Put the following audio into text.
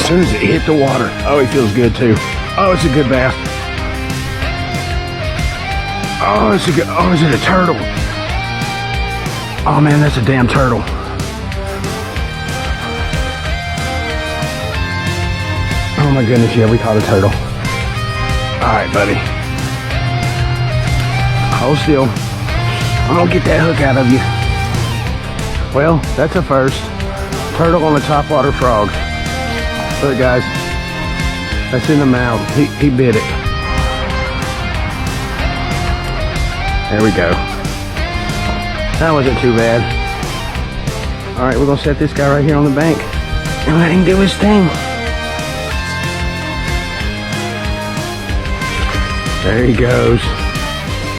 soon as it hit the water, oh, he feels good too. Oh, it's a good bass. Oh, it's a good, oh, is it a turtle? Oh man, that's a damn turtle. Oh my goodness, yeah, we caught a turtle. All right, buddy. Hold still. I'm gonna get that hook out of you. Well, that's a first. Turtle on a topwater frog. Look, guys. That's in the mouth. He bit it. There we go. That wasn't too bad. All right, we're gonna set this guy right here on the bank and let him do his thing. There he goes.